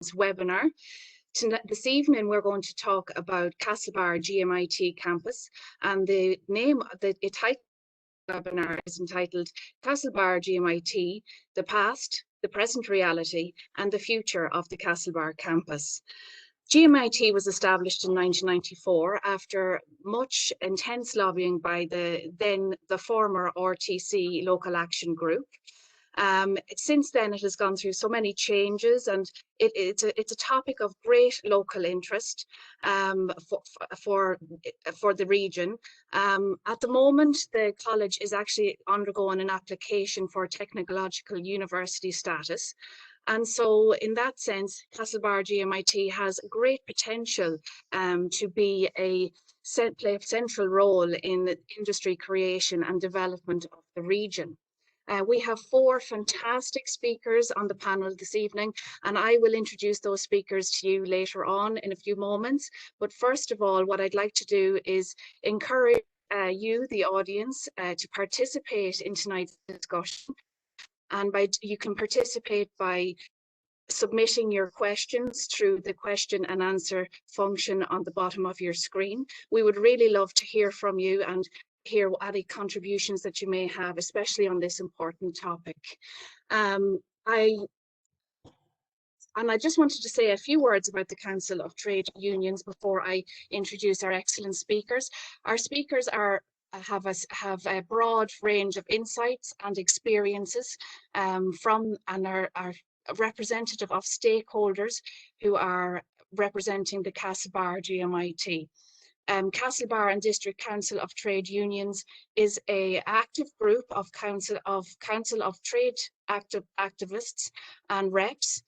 webinar. This evening, we're going to talk about Castlebar GMIT campus, and the title of the webinar is entitled Castlebar GMIT, the Past, the Present Reality, and the Future of the Castlebar campus. GMIT was established in 1994 after much intense lobbying by the former RTC Local Action Group. Since then, it has gone through so many changes, and it's a topic of great local interest for the region. At the moment, the college is actually undergoing an application for technological university status. And so in that sense, Castlebar GMIT has great potential to be play a central role in the industry creation and development of the region. We have 4 fantastic speakers on the panel this evening, and I will introduce those speakers to you later on in a few moments. But first of all, what I'd like to do is encourage you, the audience, to participate in tonight's discussion. And you can participate by submitting your questions through the question and answer function on the bottom of your screen. We would really love to hear from you and hear any contributions that you may have, especially on this important topic. I just wanted to say a few words about the Council of Trade Unions before I introduce our excellent speakers. Our speakers have a broad range of insights and experiences and are representative of stakeholders who are representing the Castlebar GMIT. Castlebar and District Council of Trade Unions is an active group of Council of Trade activists and reps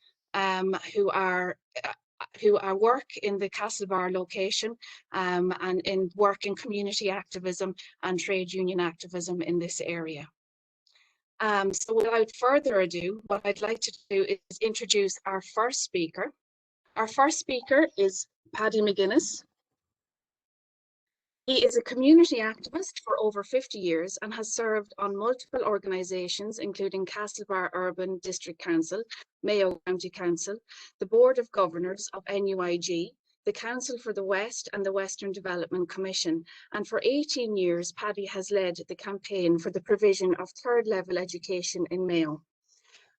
who work in the Castlebar location and work in community activism and trade union activism in this area. So without further ado, what I'd like to do is introduce our first speaker. Our first speaker is Paddy Mcguinness. He is a community activist for over 50 years and has served on multiple organisations, including Castlebar Urban District Council, Mayo County Council, the Board of Governors of NUIG, the Council for the West and the Western Development Commission. And for 18 years, Paddy has led the campaign for the provision of third-level education in Mayo.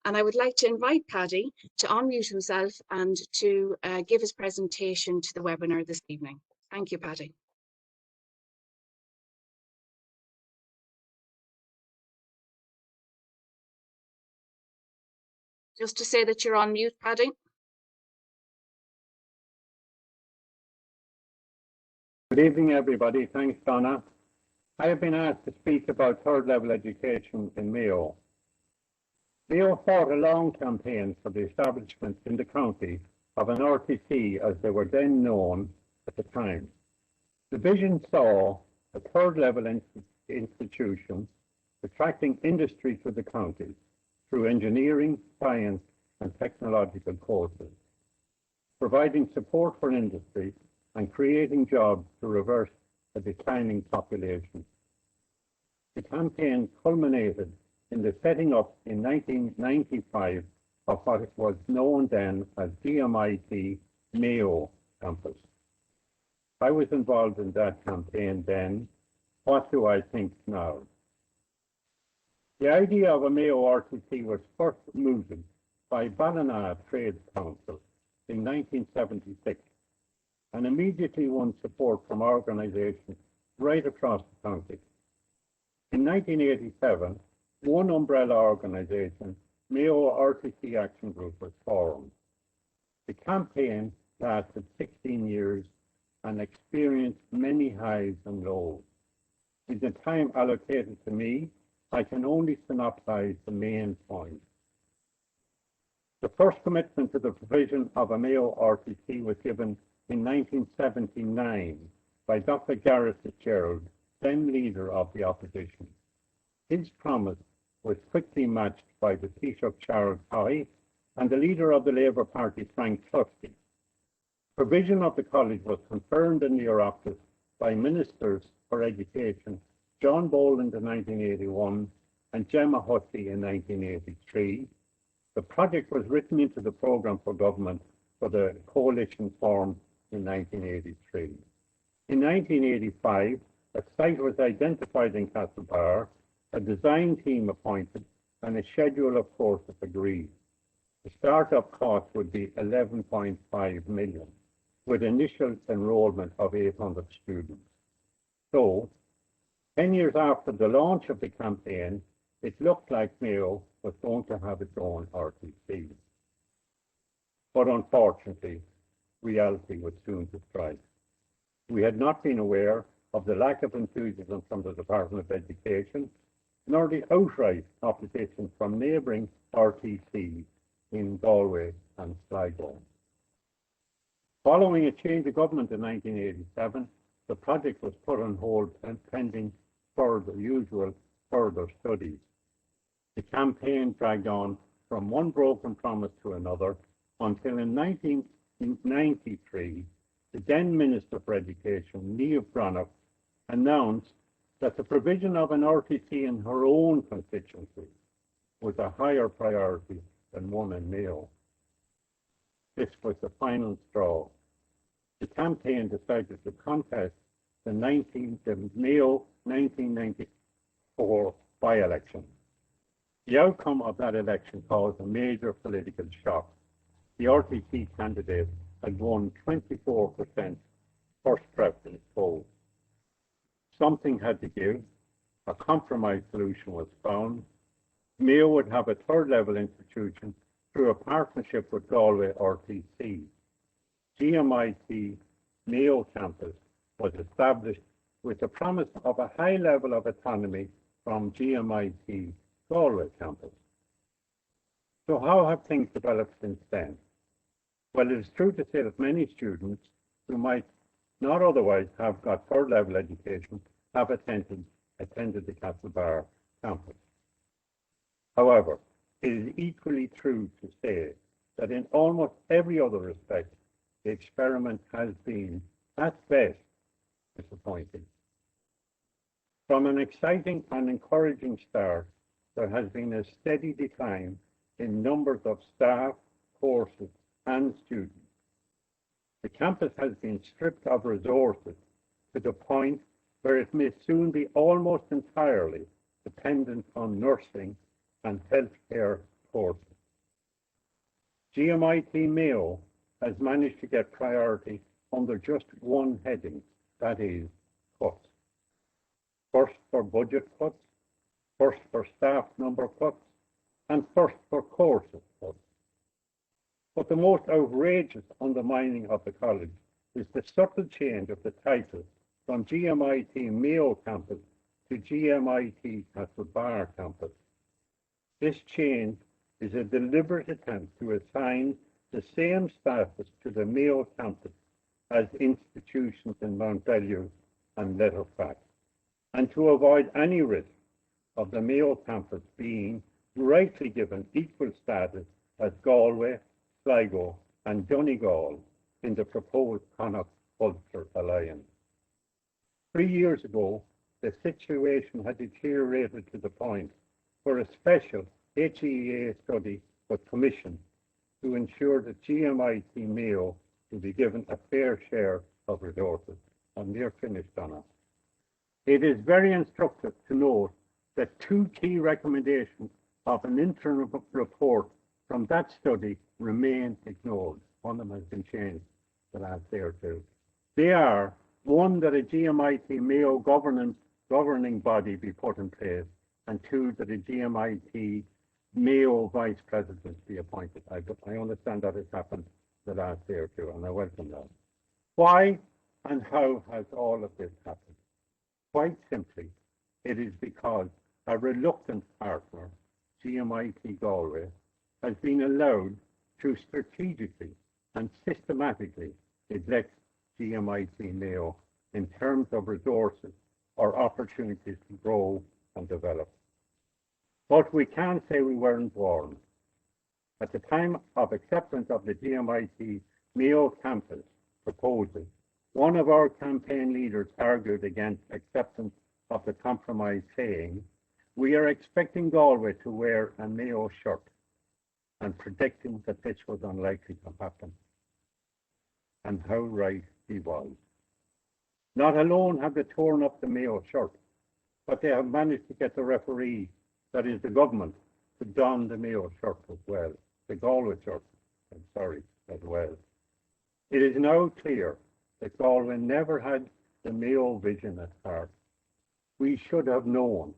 And I would like to invite Paddy to unmute himself and to give his presentation to the webinar this evening. Thank you, Paddy. Just to say that you're on mute, Paddy. Good evening, everybody. Thanks, Donna. I have been asked to speak about third-level education in Mayo. Mayo fought a long campaign for the establishment in the county of an RTC, as they were then known at the time. The vision saw a third-level institution attracting industry to the county through engineering, science, and technological courses, providing support for industry and creating jobs to reverse a declining population. The campaign culminated in the setting up in 1995 of what was known then as GMIT Mayo campus. I was involved in that campaign then. What do I think now? The idea of a Mayo RTC was first mooted by Ballina Trades Council in 1976 and immediately won support from organisations right across the county. In 1987, one umbrella organisation, Mayo RTC Action Group, was formed. The campaign lasted 16 years and experienced many highs and lows. In the time allocated to me, I can only synopsize the main points. The first commitment to the provision of a Mayo RTC was given in 1979 by Dr. Gareth Fitzgerald, then leader of the opposition. His promise was quickly matched by the Taoiseach Charles Hoy and the leader of the Labour Party, Frank Cluskey. Provision of the college was confirmed in the Oireachtas by Ministers for Education John Boland in 1981 and Gemma Hussey in 1983. The project was written into the programme for government for the coalition formed in 1983. In 1985, a site was identified in Castlebar, a design team appointed, and a schedule of courses agreed. The startup cost would be 11.5 million, with initial enrollment of 800 students. So, 10 years after the launch of the campaign, it looked like Mayo was going to have its own RTC. But unfortunately, reality was soon to strike. We had not been aware of the lack of enthusiasm from the Department of Education, nor the outright opposition from neighbouring RTCs in Galway and Sligo. Following a change of government in 1987, the project was put on hold pending further studies. The campaign dragged on from one broken promise to another until in 1993, the then Minister for Education, Niamh Bhreathnach, announced that the provision of an RTC in her own constituency was a higher priority than one in Mayo. This was the final straw. The campaign decided to contest the Mayo 1994 by-election. The outcome of that election caused a major political shock. The RTC candidate had won 24% first preference vote. Something had to give. A compromise solution was found. Mayo would have a third-level institution through a partnership with Galway RTC. GMIT Mayo campus was established with the promise of a high level of autonomy from GMIT Galway campus. So how have things developed since then? Well, it is true to say that many students who might not otherwise have got third-level education have attended the Castlebar campus. However, it is equally true to say that in almost every other respect, the experiment has been, at best, disappointing. From an exciting and encouraging start, there has been a steady decline in numbers of staff, courses, and students. The campus has been stripped of resources to the point where it may soon be almost entirely dependent on nursing and healthcare courses. GMIT Mayo has managed to get priority under just one heading, that is, cuts. First for budget cuts, first for staff number cuts, and first for courses cuts. But the most outrageous undermining of the college is the subtle change of the title from GMIT Mayo campus to GMIT Castlebar campus. This change is a deliberate attempt to assign the same status to the Mayo campus as institutions in Montbellew and Letterfack, and to avoid any risk of the Mayo campus being rightly given equal status as Galway, Sligo and Donegal in the proposed Connacht-Ulster Alliance. 3 years ago, the situation had deteriorated to the point where a special HEA study was commissioned to ensure that GMIT Mayo will be given a fair share of resources. And we're finished on it. It is very instructive to note that two key recommendations of an interim report from that study remain ignored. One of them has been changed the last day or two. They are, one, that a GMIT Mayo governing body be put in place, and two, that a GMIT Mayo vice president be appointed. I understand that has happened the last day or two, and I welcome that. Why and how has all of this happened? Quite simply, it is because a reluctant partner, GMIT Galway, has been allowed to strategically and systematically neglect GMIT Mayo in terms of resources or opportunities to grow and develop. But we can't say we weren't warned. At the time of acceptance of the GMIT Mayo campus proposal, one of our campaign leaders argued against acceptance of the compromise, saying, "We are expecting Galway to wear a Mayo shirt," and predicting that this was unlikely to happen. and how right he was. Not alone have they torn up the Mayo shirt, but they have managed to get the referee, that is the government, to don the Mayo shirt as well, the Galway shirt, as well. It is now clear that Galway never had the Mayo vision at heart. We should have known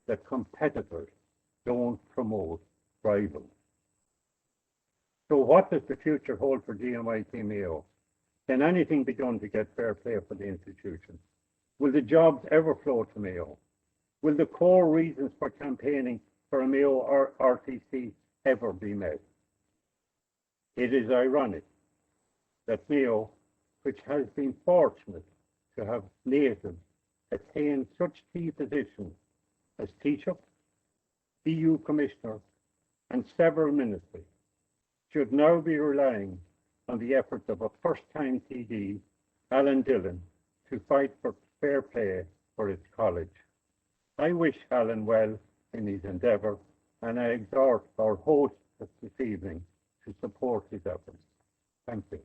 that competitors don't promote rivals. So what does the future hold for GMIT Mayo? Can anything be done to get fair play for the institution? Will the jobs ever flow to Mayo? Will the core reasons for campaigning for a Mayo or RTC ever be met? It is ironic that Mayo, which has been fortunate to have natives attain such key positions as Taoiseach, EU Commissioner, and several ministries, should now be relying on the efforts of a first-time TD, Alan Dillon, to fight for fair play for its college. I wish Alan well in his endeavour, and I exhort our hosts this evening to support his efforts. Thank you.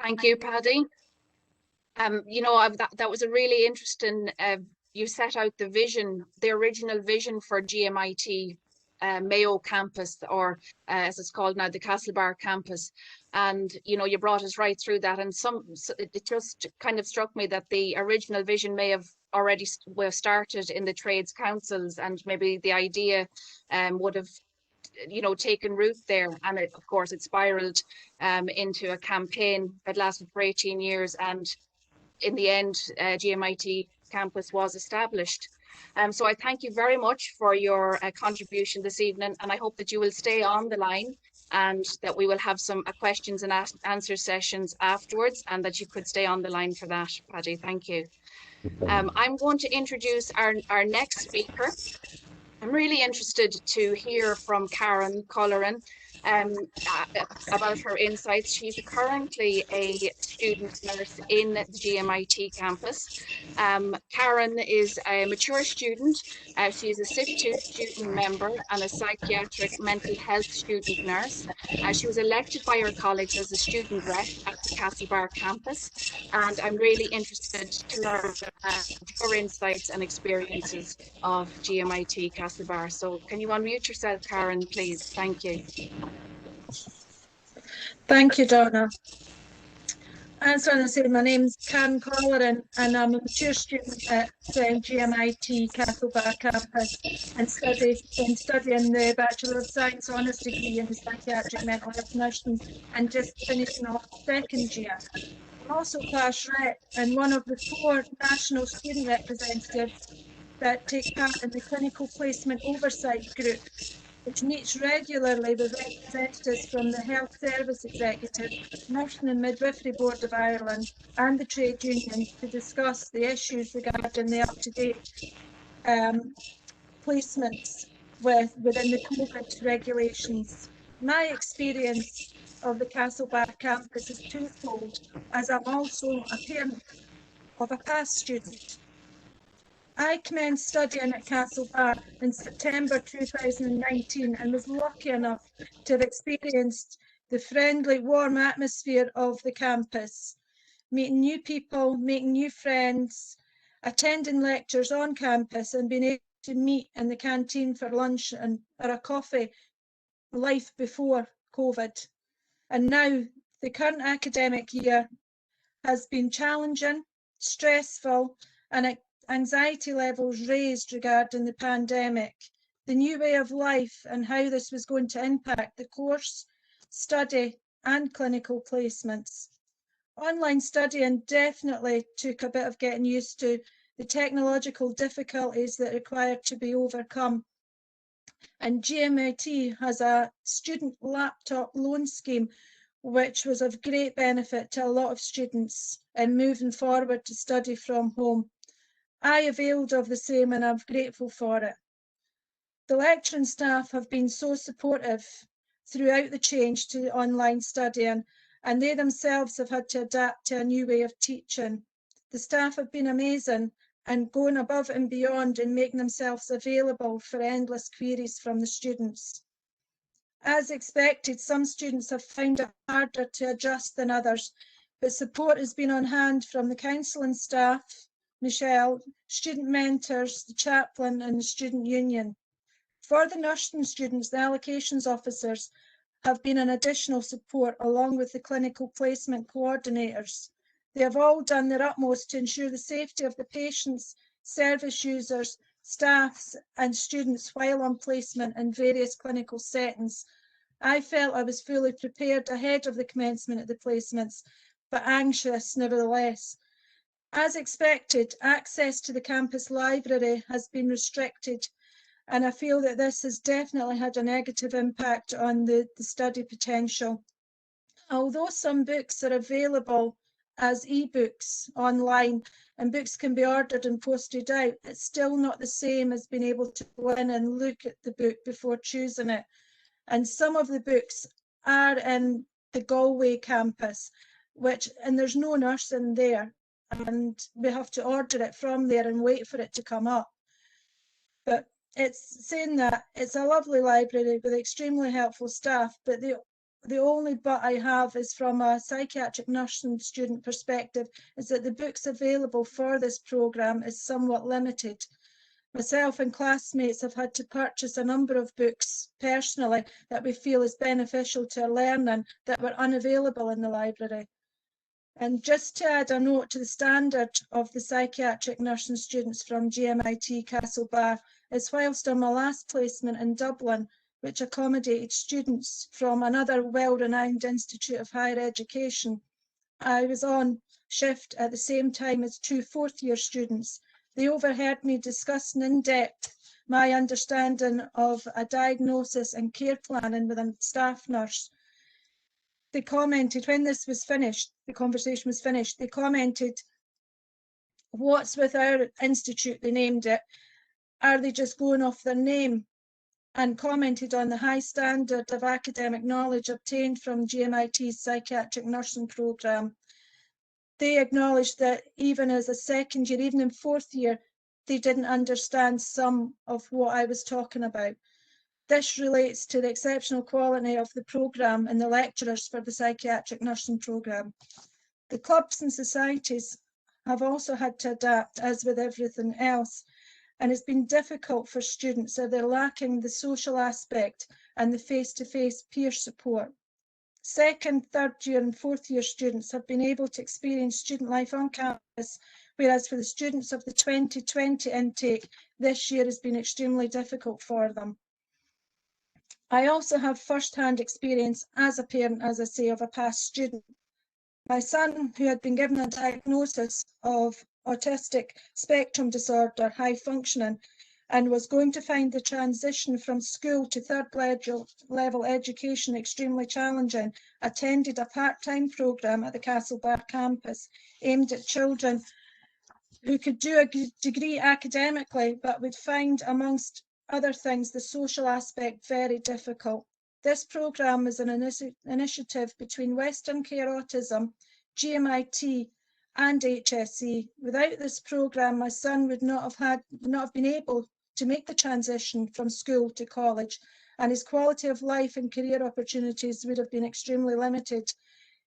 Thank you, Paddy. You know, that was a really interesting, you set out the vision, the original vision for GMIT Mayo campus, or as it's called now, the Castlebar campus. And, you know, you brought us right through that. And it just kind of struck me that the original vision may have already started in the trades councils, and maybe the idea would have, you know, taken root there. And it, of course, it spiraled into a campaign that lasted for 18 years. And in the end, GMIT campus was established. So I thank you very much for your contribution this evening, and I hope that you will stay on the line and that we will have some questions and answer sessions afterwards, and that you could stay on the line for that, Paddy. Thank you. I'm going to introduce our next speaker. I'm really interested to hear from Karen Culleran about her insights. She's currently a student nurse in the GMIT campus. Karen is a mature student. She's a SIF2 student member and a psychiatric mental health student nurse. She was elected by her colleagues as a student rep at the Castlebar campus, and I'm really interested to learn her insights and experiences of GMIT Castlebar. So can you unmute yourself, Karen, please? Thank you. Thank you, Donna. As I said, my name's Karen Culleran, and I'm a mature student at GMIT Castlebar campus and studying the Bachelor of Science Honours degree in Psychiatric Mental Health Nursing, and just finishing off second year. I'm also class rep and one of the 4 national student representatives that take part in the Clinical Placement Oversight Group, which meets regularly with representatives from the Health Service Executive, Nursing and Midwifery Board of Ireland and the trade unions to discuss the issues regarding the up-to-date placements within the COVID regulations. My experience of the Castlebar campus is twofold, as I'm also a parent of a past student. I commenced studying at Castlebar in September 2019 and was lucky enough to have experienced the friendly, warm atmosphere of the campus, meeting new people, making new friends, attending lectures on campus, and being able to meet in the canteen for lunch and or a coffee life before COVID. And now the current academic year has been challenging, stressful, and anxiety levels raised regarding the pandemic, the new way of life and how this was going to impact the course, study and clinical placements. Online studying definitely took a bit of getting used to, the technological difficulties that required to be overcome. And GMIT has a student laptop loan scheme which was of great benefit to a lot of students in moving forward to study from home. I availed of the same and I'm grateful for it. The lecturing staff have been so supportive throughout the change to online studying, and they themselves have had to adapt to a new way of teaching. The staff have been amazing and going above and beyond in making themselves available for endless queries from the students. As expected, some students have found it harder to adjust than others, but support has been on hand from the counselling staff, Michelle, student mentors, the chaplain and the student union. For the nursing students, the allocations officers have been an additional support along with the clinical placement coordinators. They have all done their utmost to ensure the safety of the patients, service users, staffs and students while on placement in various clinical settings. I felt I was fully prepared ahead of the commencement of the placements, but anxious nevertheless. As expected, access to the campus library has been restricted, and I feel that this has definitely had a negative impact on the study potential. Although some books are available as e-books online and books can be ordered and posted out, it's still not the same as being able to go in and look at the book before choosing it. And some of the books are in the Galway campus, and there's no nursing there, and we have to order it from there and wait for it to come up. But it's saying that it's a lovely library with extremely helpful staff, but the only but I have is from a psychiatric nursing student perspective, is that the books available for this programme is somewhat limited. Myself and classmates have had to purchase a number of books personally that we feel is beneficial to our learning that were unavailable in the library. And just to add a note to the standard of the psychiatric nursing students from GMIT Castlebar, is whilst on my last placement in Dublin, which accommodated students from another well-renowned institute of higher education, I was on shift at the same time as two fourth-year students. They overheard me discussing in depth my understanding of a diagnosis and care planning with a staff nurse. They commented, when this was finished, the conversation was finished, they commented, what's with our institute, they named it, are they just going off their name? And commented on the high standard of academic knowledge obtained from GMIT's psychiatric nursing programme. They acknowledged that even as a second year, even in fourth year, they didn't understand some of what I was talking about. This relates to the exceptional quality of the programme and the lecturers for the psychiatric nursing programme. The clubs and societies have also had to adapt, as with everything else, and it's been difficult for students as they're lacking the social aspect and the face-to-face peer support. Second, third year and fourth year students have been able to experience student life on campus, whereas for the students of the 2020 intake, this year has been extremely difficult for them. I also have first-hand experience as a parent, as I say, of a past student. My son, who had been given a diagnosis of autistic spectrum disorder, high functioning, and was going to find the transition from school to third level education extremely challenging, attended a part-time programme at the Castlebar campus aimed at children who could do a degree academically, but would find, amongst other things, the social aspect very difficult. This programme is an initiative between Western Care Autism, GMIT and HSE. Without this programme, my son would not have been able to make the transition from school to college, and his quality of life and career opportunities would have been extremely limited.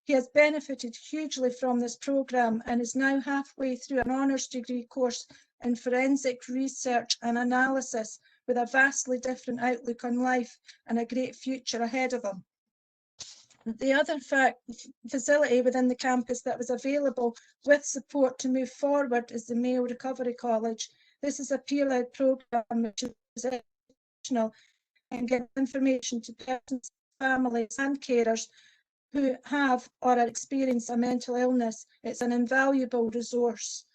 He has benefited hugely from this programme and is now halfway through an honours degree course in forensic research and analysis, with a vastly different outlook on life and a great future ahead of him. The other facility within the campus that was available with support to move forward is the Mayo Recovery College. This is a peer-led programme which is educational and gives information to persons, families and carers who have or are experiencing a mental illness. It's an invaluable resource.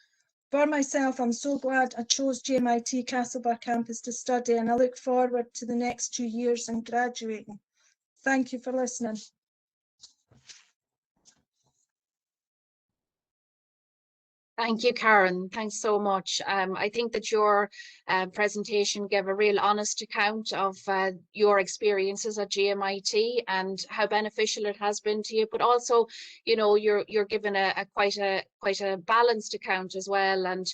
For myself, I'm so glad I chose GMIT Castlebar campus to study, and I look forward to the next 2 years and graduating. Thank you for listening. Thank you, Karen. Thanks so much. I think that your presentation gave a real honest account of your experiences at GMIT and how beneficial it has been to you. But also, you know, you're given quite quite a balanced account as well. And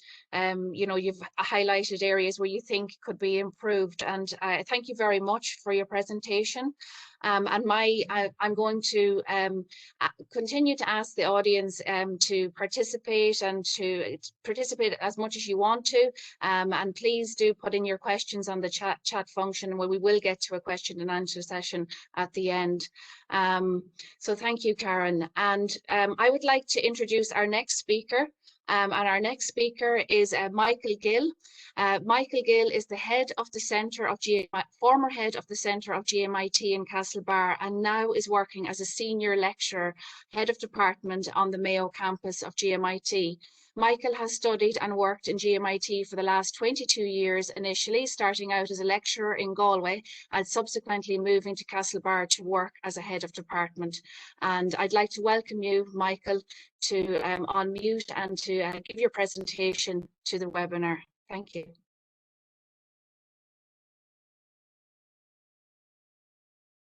you know, you've highlighted areas where you think could be improved. And thank you very much for your presentation. And I'm going to continue to ask the audience to participate and to participate as much as you want to. And please do put in your questions on the chat function, where we will get to a question and answer session at the end. So thank you, Karen. And I would like to introduce our next speaker. And our next speaker is Michael Gill. Michael Gill is the head of the Centre of former head of the Centre of GMIT in Castlebar, and now is working as a senior lecturer, head of department on the Mayo campus of GMIT. Michael has studied and worked in GMIT for the last 22 years, initially starting out as a lecturer in Galway and subsequently moving to Castlebar to work as a head of department. And I'd like to welcome you, Michael, to unmute and to give your presentation to the webinar. Thank you.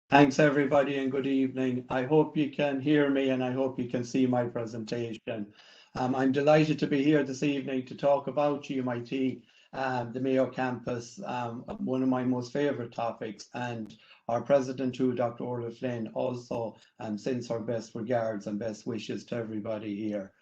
Thanks everybody and good evening. I hope you can hear me and I hope you can see my presentation. I'm delighted to be here this evening to talk about GMIT, the Mayo campus, one of my most favourite topics, and our president too, Dr. Orla Flynn, also sends her best regards and best wishes to everybody here.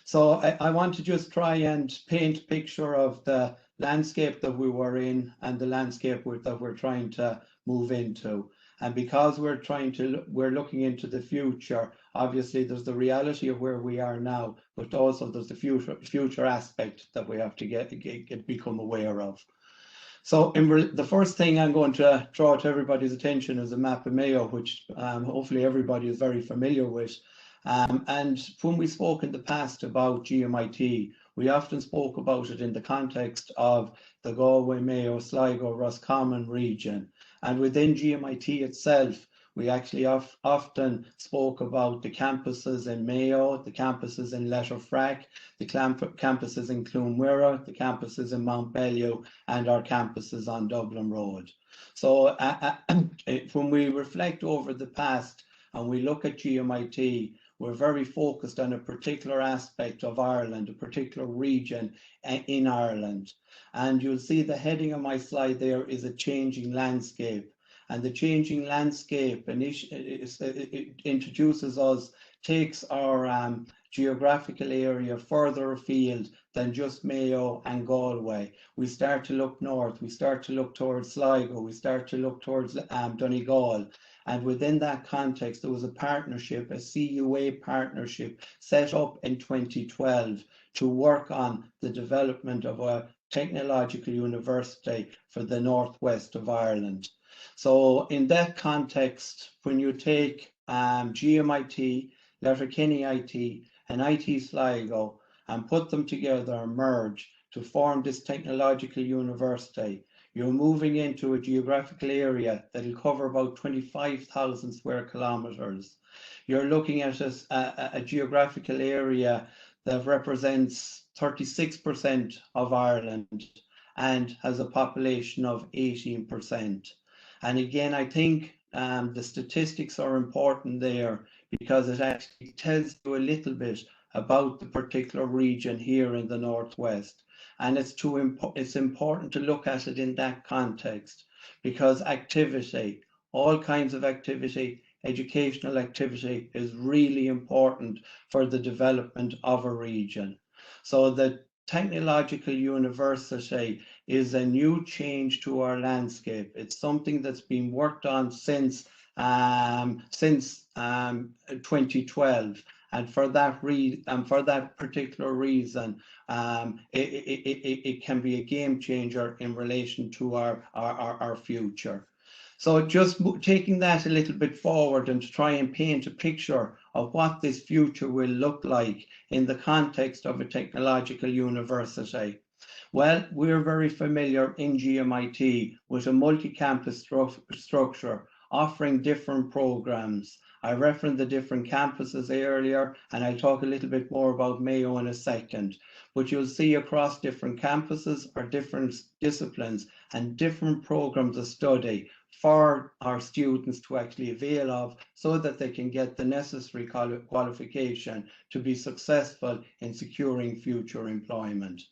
So I want to just try and paint a picture of the landscape that we were in and the landscape that we're trying to move into. And because we're looking into the future, obviously there's the reality of where we are now, but also there's the future aspect that we have to become aware of. So the first thing I'm going to draw to everybody's attention is a map of Mayo, which hopefully everybody is very familiar with. And when we spoke in the past about GMIT, we often spoke about it in the context of the Galway, Mayo, Sligo, Roscommon region. And within GMIT itself, we actually often spoke about the campuses in Mayo, the campuses in Letterfrack, the campuses in Clonmara, the campuses in Mountbellew, and our campuses on Dublin Road. So when we reflect over the past and we look at GMIT, we're very focused on a particular aspect of Ireland, a particular region in Ireland. And you'll see the heading of my slide there is a changing landscape. And the changing landscape it introduces us, takes our geographical area further afield than just Mayo and Galway. We start to look north, we start to look towards Sligo, we start to look towards Donegal. And within that context, there was a partnership, a CUA partnership set up in 2012 to work on the development of a technological university for the northwest of Ireland. So in that context, when you take GMIT, Letterkenny IT, and IT Sligo and put them together and merge to form this technological university, you're moving into a geographical area that will cover about 25,000 square kilometres. You're looking at a geographical area that represents 36% of Ireland and has a population of 18%. And again, I think the statistics are important there because it actually tells you a little bit about the particular region here in the Northwest. And it's important to look at it in that context because activity, all kinds of activity, educational activity is really important for the development of a region. So the technological university is a new change to our landscape. It's something that's been worked on since 2012. And for that particular reason, it can be a game changer in relation to our future. So just taking that a little bit forward and to try and paint a picture of what this future will look like in the context of a technological university. Well, we're very familiar in GMIT with a multi-campus structure offering different programs. I referenced the different campuses earlier, and I'll talk a little bit more about Mayo in a second. But you'll see across different campuses are different disciplines and different programs of study for our students to actually avail of, so that they can get the necessary qualification to be successful in securing future employment.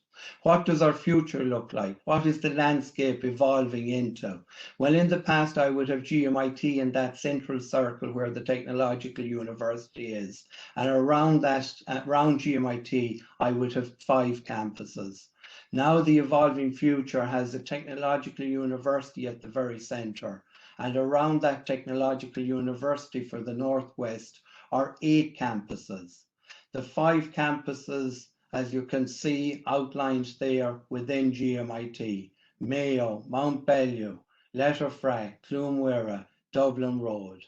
What does our future look like? What is the landscape evolving into? Well, in the past, I would have GMIT in that central circle where the technological university is. And around GMIT, I would have 5 campuses. Now the evolving future has the technological university at the very center. And around that technological university for the Northwest are 8 campuses. The 5 campuses, as you can see outlined there within GMIT: Mayo, Mount Bellew, Letterfrack, Clonmara, Dublin Road.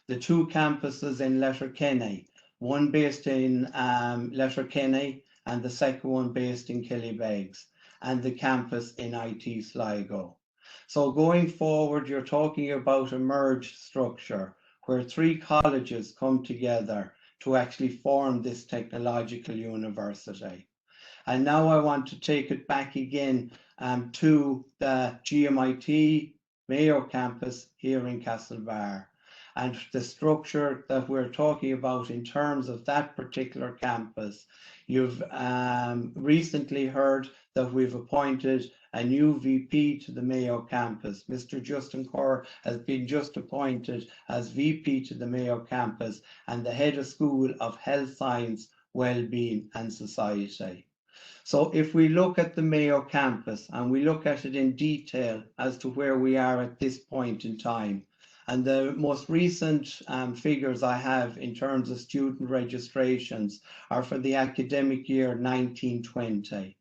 The 2 campuses in Letterkenny, one based in Letterkenny and the second one based in Killybegs, and the campus in IT Sligo. So going forward, you're talking about a merged structure where 3 colleges come together to actually form this technological university. And now I want to take it back again to the GMIT Mayo campus here in Castlebar. And the structure that we're talking about in terms of that particular campus, you've recently heard that we've appointed a new VP to the Mayo campus. Mr. Justin Corr has been just appointed as VP to the Mayo campus and the head of School of Health Science, Wellbeing and Society. So if we look at the Mayo campus and we look at it in detail as to where we are at this point in time, and the most recent figures I have in terms of student registrations are for the academic year 1920.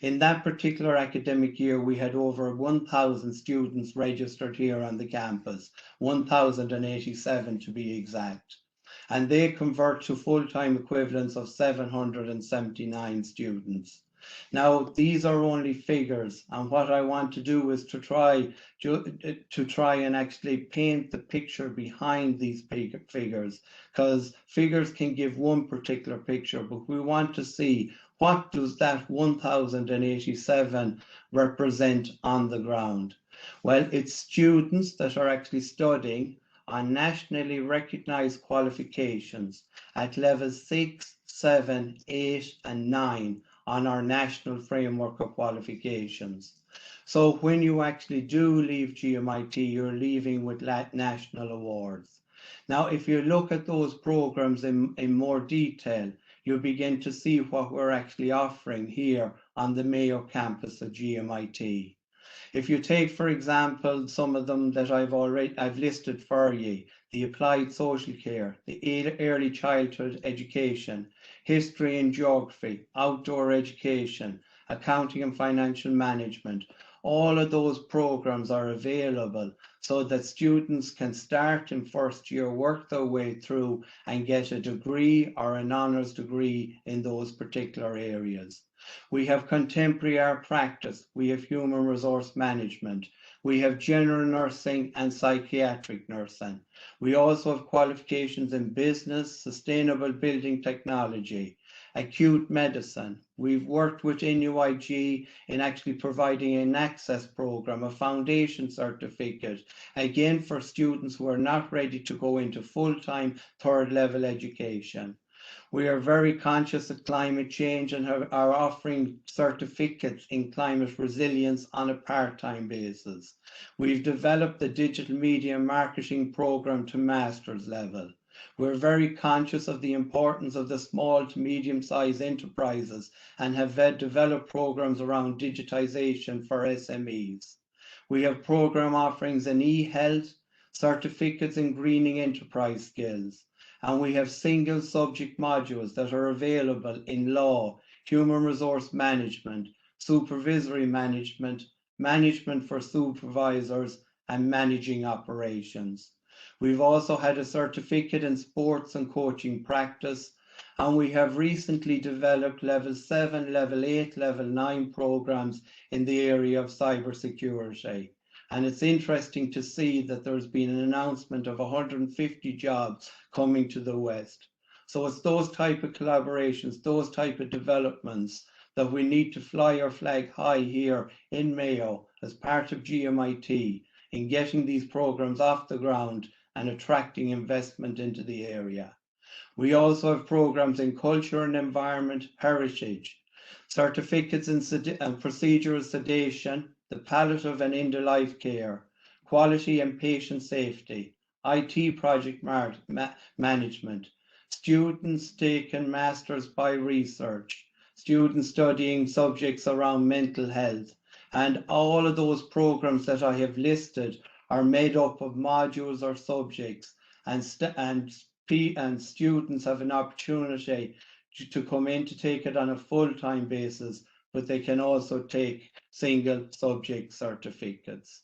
In that particular academic year, we had over 1,000 students registered here on the campus, 1,087 to be exact. And they convert to full-time equivalents of 779 students. Now, these are only figures, and what I want to do is to try and actually paint the picture behind these figures, because figures can give one particular picture, but we want to see what does that 1,087 represent on the ground. Well, it's students that are actually studying on nationally recognized qualifications at levels 6, 7, 8, and 9 on our national framework of qualifications. So when you actually do leave GMIT, you're leaving with national awards. Now, if you look at those programs in more detail, you begin to see what we're actually offering here on the Mayo campus of GMIT. If you take, for example, some of them that I've listed for you: the applied social care, the early childhood education, history and geography, outdoor education, accounting and financial management, all of those programs are available so that students can start in first year, work their way through and get a degree or an honours degree in those particular areas. We have contemporary art practice, we have human resource management, we have general nursing and psychiatric nursing. We also have qualifications in business, sustainable building technology, acute medicine. We've worked with NUIG in actually providing an access program, a foundation certificate, again for students who are not ready to go into full-time third level education. We are very conscious of climate change and are offering certificates in climate resilience on a part-time basis. We've developed the digital media marketing program to master's level. We're very conscious of the importance of the small to medium-sized enterprises and have developed programs around digitization for SMEs. We have program offerings in e-health, certificates in greening enterprise skills, and we have single subject modules that are available in law, human resource management, supervisory management, management for supervisors, and managing operations. We've also had a certificate in sports and coaching practice, and we have recently developed level 7, level 8, level 9 programs in the area of cybersecurity. And it's interesting to see that there's been an announcement of 150 jobs coming to the West. So it's those type of collaborations, those type of developments that we need to fly our flag high here in Mayo as part of GMIT in getting these programs off the ground and attracting investment into the area. We also have programs in culture and environment heritage, certificates in procedural sedation, the palliative and end-of-life care, quality and patient safety, IT project management, students taking masters by research, students studying subjects around mental health, and all of those programs that I have listed are made up of modules or subjects, and students have an opportunity to come in to take it on a full-time basis, but they can also take single subject certificates.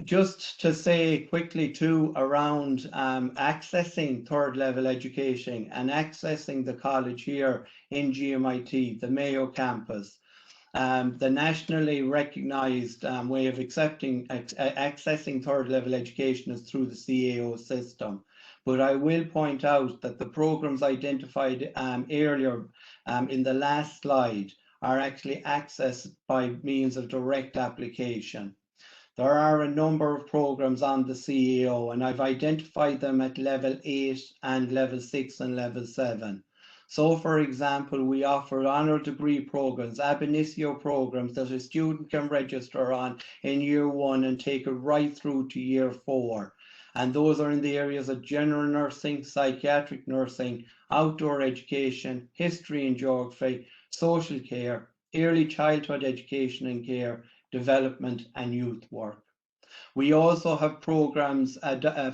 Just to say quickly too around accessing third level education and accessing the college here in GMIT, the Mayo campus. The nationally recognised way of accessing third level education is through the CAO system. But I will point out that the programs identified earlier in the last slide are actually accessed by means of direct application. There are a number of programs on the CAO, and I've identified them at level 8 and level 6 and level 7. So, for example, we offer honour degree programs, ab initio programs that a student can register on in year 1 and take it right through to year 4. And those are in the areas of general nursing, psychiatric nursing, outdoor education, history and geography, social care, early childhood education and care, development and youth work. We also have programs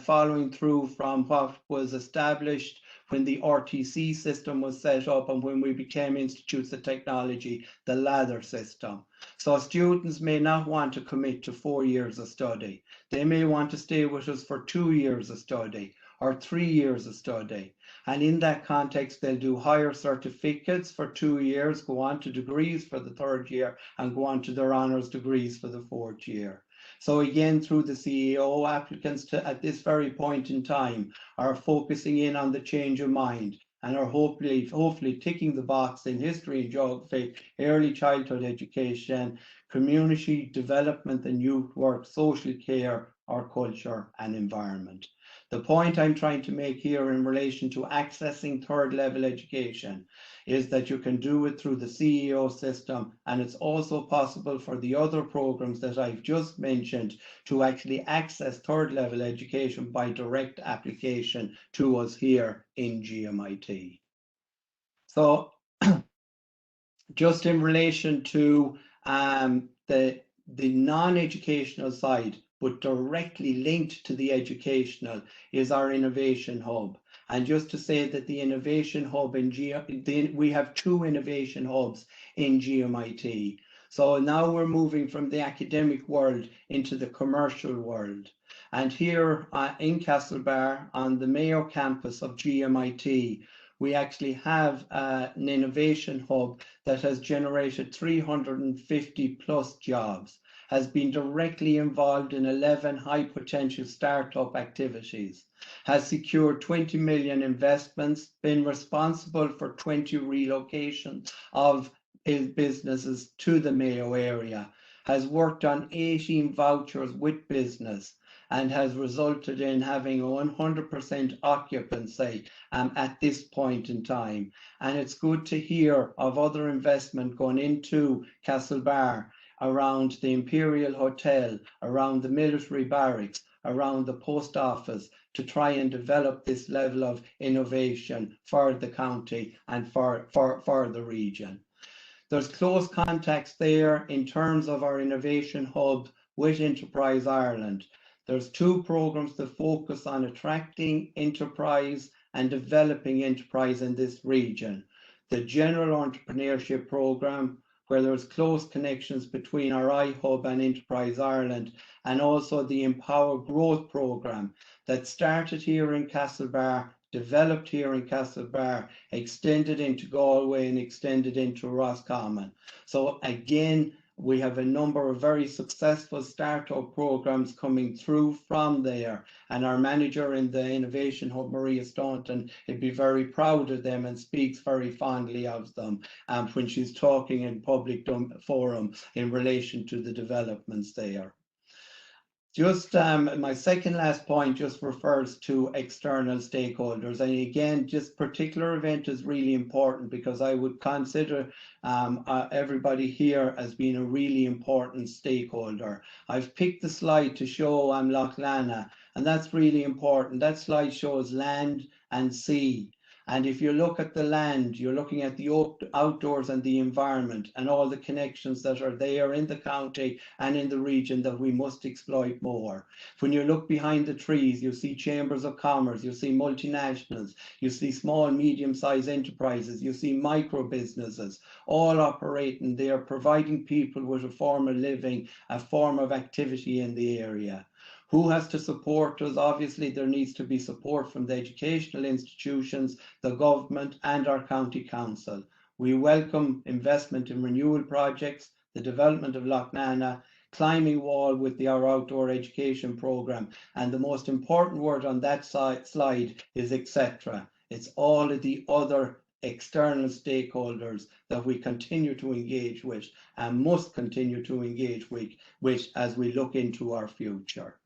following through from what was established when the RTC system was set up and when we became Institutes of Technology, the ladder system. So students may not want to commit to 4 years of study. They may want to stay with us for 2 years of study or 3 years of study. And in that context, they'll do higher certificates for 2 years, go on to degrees for the 3rd year, and go on to their honours degrees for the 4th year. So again, through the CAO, applicants at this very point in time are focusing in on the change of mind and are hopefully ticking the box in history and geography, early childhood education, community development and youth work, social care, or culture and environment. The point I'm trying to make here in relation to accessing third level education is that you can do it through the CAO system, and it's also possible for the other programs that I've just mentioned to actually access third level education by direct application to us here in GMIT. So just in relation to the non-educational side, but directly linked to the educational, is our innovation hub. And just to say that the innovation hub we have 2 innovation hubs in GMIT. So now we're moving from the academic world into the commercial world. And here in Castlebar, on the Mayo campus of GMIT, we actually have an innovation hub that has generated 350 plus jobs, has been directly involved in 11 high potential startup activities, has secured 20 million investments, been responsible for 20 relocations of businesses to the Mayo area, has worked on 18 vouchers with business, and has resulted in having a 100% occupancy at this point in time. And it's good to hear of other investment going into Castlebar around the Imperial Hotel, around the military barracks, around the post office, to try and develop this level of innovation for the county and for the region. There's close contacts there in terms of our innovation hub with Enterprise Ireland. There's 2 programs that focus on attracting enterprise and developing enterprise in this region. The General Entrepreneurship Programme, where there's close connections between our iHub and Enterprise Ireland, and also the Empower Growth Programme that started here in Castlebar, developed here in Castlebar, extended into Galway and extended into Roscommon. So again, we have a number of very successful startup programs coming through from there, and our manager in the Innovation Hub, Maria Staunton, would be very proud of them and speaks very fondly of them when she's talking in public forum in relation to the developments there. Just my second last point just refers to external stakeholders. And again, this particular event is really important because I would consider everybody here as being a really important stakeholder. I've picked the slide to show Loch Lana, and that's really important. That slide shows land and sea. And if you look at the land, you're looking at the outdoors and the environment and all the connections that are there in the county and in the region that we must exploit more. When you look behind the trees, you see chambers of commerce, you see multinationals, you see small, medium-sized enterprises, you see micro businesses, all operating there, providing people with a form of living, a form of activity in the area. Who has to support us? Obviously, there needs to be support from the educational institutions, the government, and our county council. We welcome investment in renewal projects, the development of Loch Lana, climbing wall with our outdoor education programme, and the most important word on that slide is etc. It's all of the other external stakeholders that we continue to engage with and must continue to engage with as we look into our future.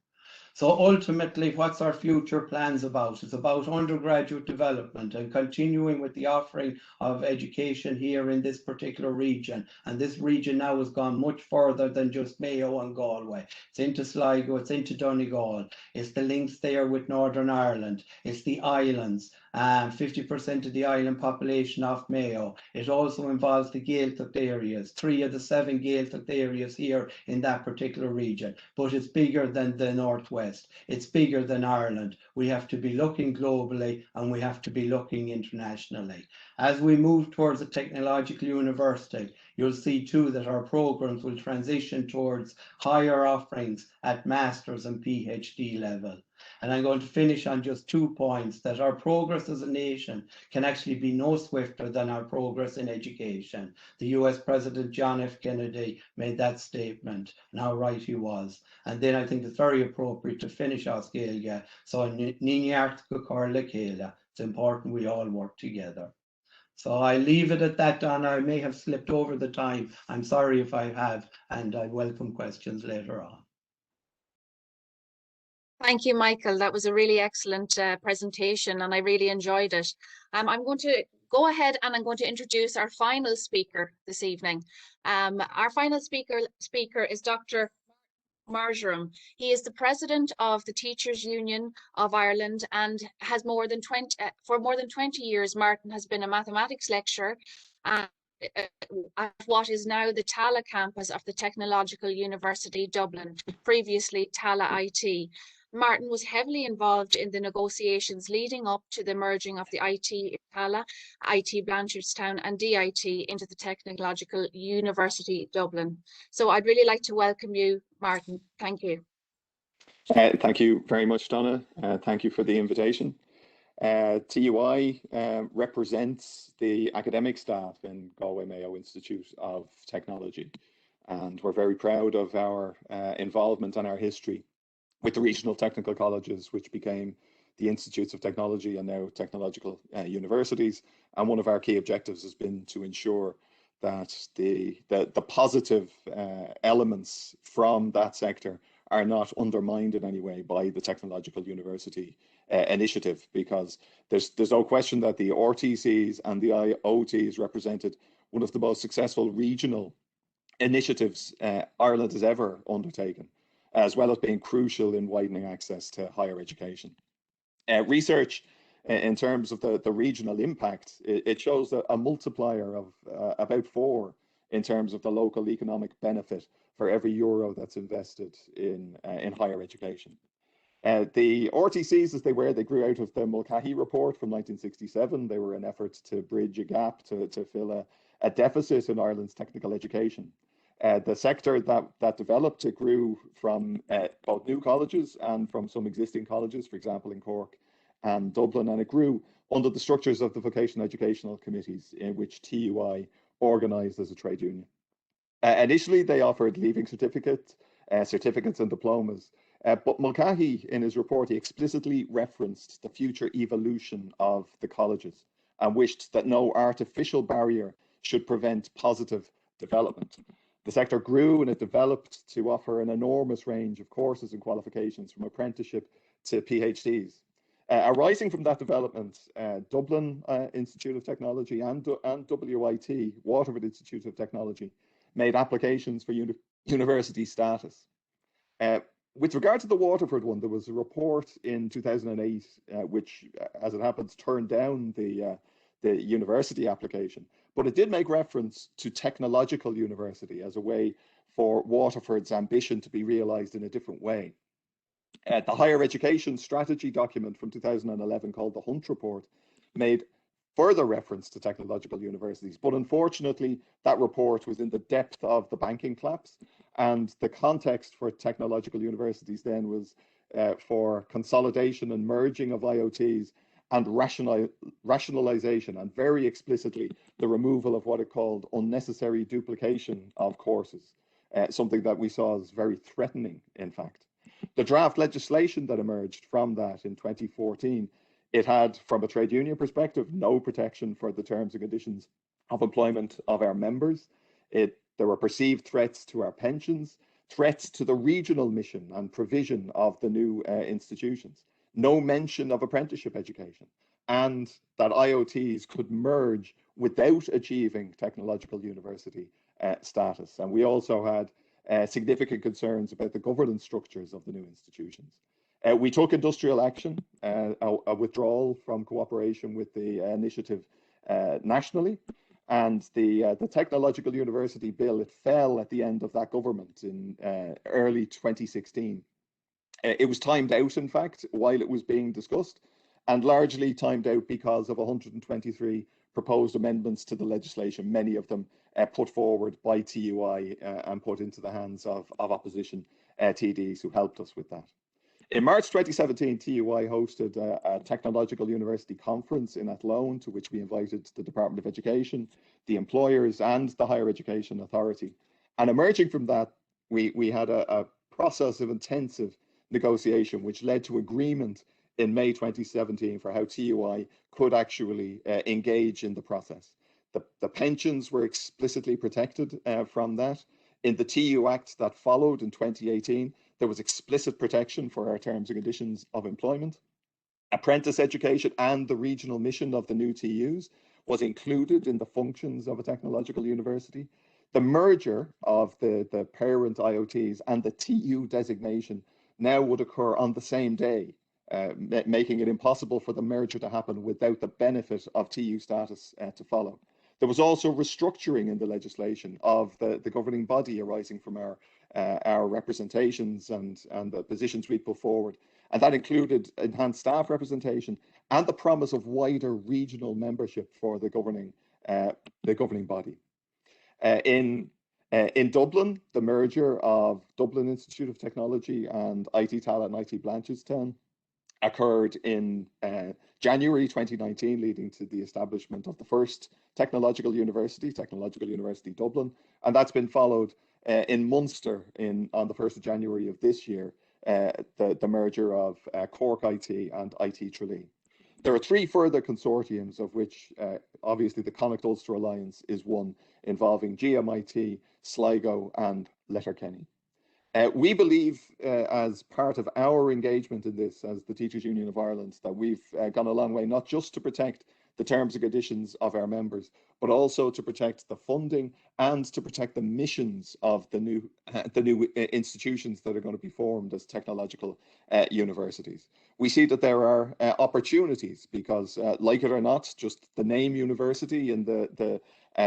So ultimately, what's our future plans about? It's about undergraduate development and continuing with the offering of education here in this particular region. And this region now has gone much further than just Mayo and Galway. It's into Sligo, it's into Donegal. It's the links there with Northern Ireland. It's the islands. 50% of the island population of Mayo. It also involves the Gaeltacht areas, 3 of the 7 Gaeltacht areas here in that particular region. But it's bigger than the Northwest. It's bigger than Ireland. We have to be looking globally and we have to be looking internationally. As we move towards a technological university, you'll see too that our programs will transition towards higher offerings at master's and PhD level. And I'm going to finish on just 2 points, that our progress as a nation can actually be no swifter than our progress in education. The US President John F. Kennedy made that statement, and how right he was. And then I think it's very appropriate to finish our scale, so it's important we all work together. So I leave it at that, Donna. I may have slipped over the time. I'm sorry if I have, and I welcome questions later on. Thank you, Michael. That was a really excellent presentation and I really enjoyed it. I'm going to go ahead and I'm going to introduce our final speaker this evening. Our final speaker is Dr. Marjoram. He is the president of the Teachers Union of Ireland and has for more than 20 years, Martin has been a mathematics lecturer at what is now the Tala campus of the Technological University Dublin, previously Tala IT. Martin was heavily involved in the negotiations leading up to the merging of the IT in Tala, IT Blanchardstown and DIT into the Technological University Dublin. So I'd really like to welcome you, Martin. Thank you. Thank you very much, Donna. Thank you for the invitation. TUI represents the academic staff in Galway Mayo Institute of Technology, and we're very proud of our involvement and our history with the regional technical colleges, which became the Institutes of Technology and now technological universities. And one of our key objectives has been to ensure that the positive elements from that sector are not undermined in any way by the technological university initiative, because there's no question that the RTCs and the IOTs represented one of the most successful regional initiatives Ireland has ever undertaken, as well as being crucial in widening access to higher education. Research in terms of the regional impact, it shows a multiplier of about 4 in terms of the local economic benefit for every euro that's invested in higher education. The RTCs, as they grew out of the Mulcahy report from 1967. They were an effort to bridge a gap, to fill a deficit in Ireland's technical education. The sector that developed, it grew from both new colleges and from some existing colleges, for example, in Cork and Dublin, and it grew under the structures of the vocational educational committees in which TUI organised as a trade union. Initially, they offered leaving certificates and diplomas, but Mulcahy, in his report, he explicitly referenced the future evolution of the colleges and wished that no artificial barrier should prevent positive development. The sector grew and it developed to offer an enormous range of courses and qualifications from apprenticeship to PhDs. Arising from that development, Dublin Institute of Technology and WIT, Waterford Institute of Technology, made applications for university status. With regard to the Waterford one, there was a report in 2008, which, as it happens, turned down the university application, but it did make reference to technological university as a way for Waterford's ambition to be realised in a different way. The higher education strategy document from 2011 called the Hunt Report made further reference to technological universities, but unfortunately that report was in the depth of the banking collapse, and the context for technological universities then was for consolidation and merging of IoTs and rationalization, and very explicitly the removal of what it called unnecessary duplication of courses, something that we saw as very threatening, in fact. The draft legislation that emerged from that in 2014, it had, from a trade union perspective, no protection for the terms and conditions of employment of our members. There were perceived threats to our pensions, threats to the regional mission and provision of the new institutions, no mention of apprenticeship education, and that IoTs could merge without achieving technological university status. And we also had significant concerns about the governance structures of the new institutions. We took industrial action, a withdrawal from cooperation with the initiative nationally, and the Technological University Bill, it fell at the end of that government in early 2016. It was timed out, in fact, while it was being discussed, and largely timed out because of 123 proposed amendments to the legislation, many of them put forward by TUI and put into the hands of opposition TDs who helped us with that. In March 2017, TUI hosted a technological university conference in Athlone, to which we invited the Department of Education, the employers, and the Higher Education Authority. And emerging from that, we had a process of intensive negotiation, which led to agreement in May 2017 for how TUI could actually engage in the process. The pensions were explicitly protected from that. In the TU Act that followed in 2018, there was explicit protection for our terms and conditions of employment. Apprentice education and the regional mission of the new TUs was included in the functions of a technological university. The merger of the parent IoTs and the TU designation now would occur on the same day, making it impossible for the merger to happen without the benefit of TU status to follow. There was also restructuring in the legislation of the governing body arising from our representations and the positions we put forward. And that included enhanced staff representation and the promise of wider regional membership for the governing body. In Dublin, the merger of Dublin Institute of Technology and IT Tallaght and IT Blanchardstown occurred in January 2019, leading to the establishment of the first Technological University Dublin, and that's been followed in Munster on the 1st of January of this year, the merger of Cork IT and IT Tralee. There are three further consortiums, of which obviously the Connacht Ulster Alliance is one, involving GMIT, Sligo and Letterkenny. We believe, as part of our engagement in this as the Teachers Union of Ireland, that we've gone a long way, not just to protect the terms and conditions of our members, but also to protect the funding and to protect the missions of the new institutions that are going to be formed as technological universities. We see that there are opportunities because, like it or not, just the name university and the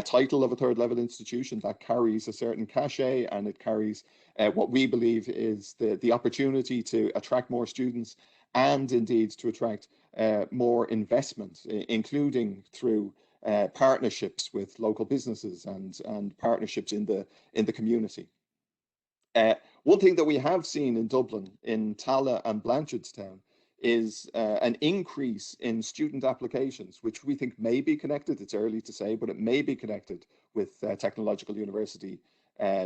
title of a third level institution, that carries a certain cachet, and it carries what we believe is the opportunity to attract more students and indeed to attract more investment, including through partnerships with local businesses and partnerships in the community. One thing that we have seen in Dublin, in Tallaght and Blanchardstown, is an increase in student applications, which we think may be connected, it's early to say, but it may be connected with technological university